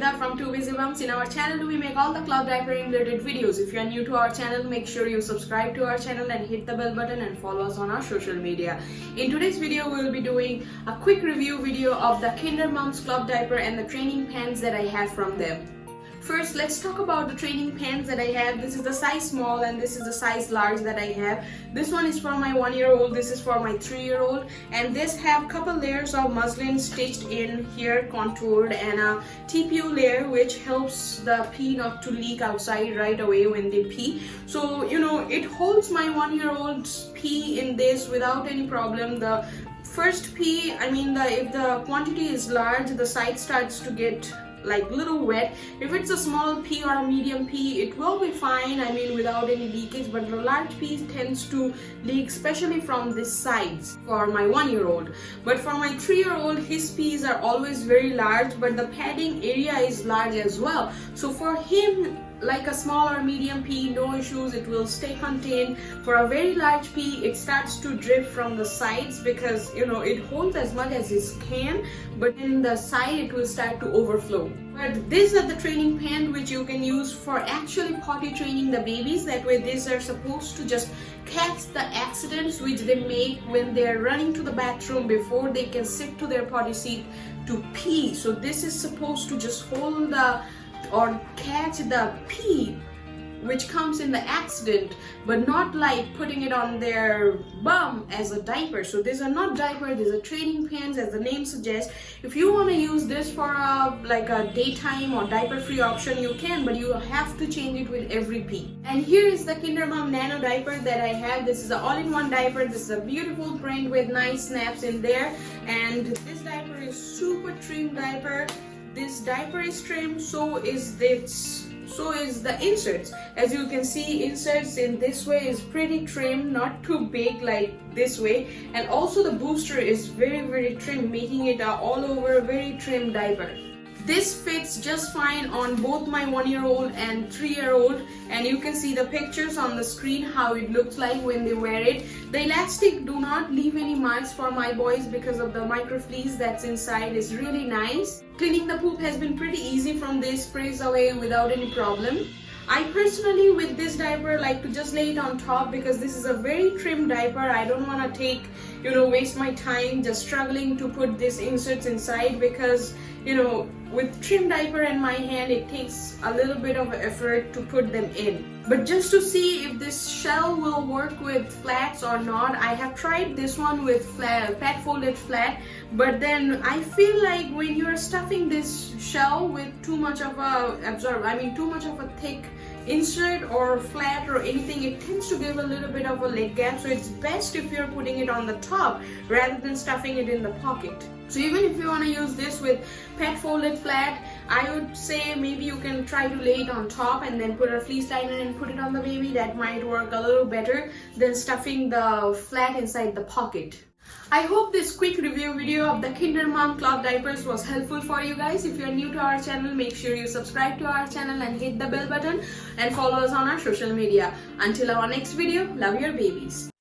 Nida from Two Busy Moms. In our channel, we make all the club diapering related videos. If you are new to our channel, make sure you subscribe to our channel and hit the bell button and follow us on our social media. In today's video, we will be doing a quick review video of the Kinder Moms club diaper and the training pants that I have from them. First, let's talk about the training pants that I have. This is the size small and this is the size large that I have. This one is for my 1-year-old, this is for my 3-year-old, and this have couple layers of muslin stitched in here, contoured, and a TPU layer which helps the pee not to leak outside right away when they pee. So, it holds my 1-year-old's pee in this without any problem. The first pee, if the quantity is large, the side starts to get like little wet. If it's a small pea or a medium pea, it will be fine, without any leakage, but the large pea tends to leak, especially from this sides for my 1-year-old. But for my 3-year-old, his peas are always very large, but the padding area is large as well. So for him, like a small or medium pea, no issues, it will stay contained. For a very large pea, it starts to drip from the sides because it holds as much as it can, but in the side it will start to overflow. But these are the training pants which you can use for actually potty training the babies. That way these are supposed to just catch the accidents which they make when they're running to the bathroom before they can sit to their potty seat to pee. So this is supposed to just hold or catch the pee which comes in the accident, but not like putting it on their bum as a diaper. So these are not diaper, these are training pants as the name suggests. If you want to use this for a daytime or diaper free option, you can, but you have to change it with every pee. And here is the Kinder Mom Nano diaper that I have. This is an all-in-one diaper. This is a beautiful print with nice snaps in there, and this diaper is super trim diaper. This diaper is trim, so is the inserts. As you can see, inserts in this way is pretty trim, not too big like this way, and also the booster is very trim, making it all over a very trim diaper. This fits just fine on both my 1-year-old and 3-year-old, and you can see the pictures on the screen how it looks like when they wear it. The elastic do not leave any marks for my boys because of the microfleece that's inside is really nice. Cleaning the poop has been pretty easy from this, sprays away without any problem. I personally with this diaper like to just lay it on top because this is a very trim diaper. I don't want to waste my time just struggling to put these inserts inside because with trim diaper in my hand it takes a little bit of effort to put them in. But just to see if this shell will work with flats or not, I have tried this one with flat folded flat, but then I feel like when you're stuffing this shell with too much of a thick insert or flat or anything, it tends to give a little bit of a leg gap. So it's best if you're putting it on the top rather than stuffing it in the pocket. So even if you want to use this with pet folded flat, I would say maybe you can try to lay it on top and then put a fleece liner and put it on the baby. That might work a little better than stuffing the flat inside the pocket. I hope this quick review video of the Kinder Mom club diapers was helpful for you guys. If you are new to our channel, make sure you subscribe to our channel and hit the bell button and follow us on our social media. Until our next video, love your babies.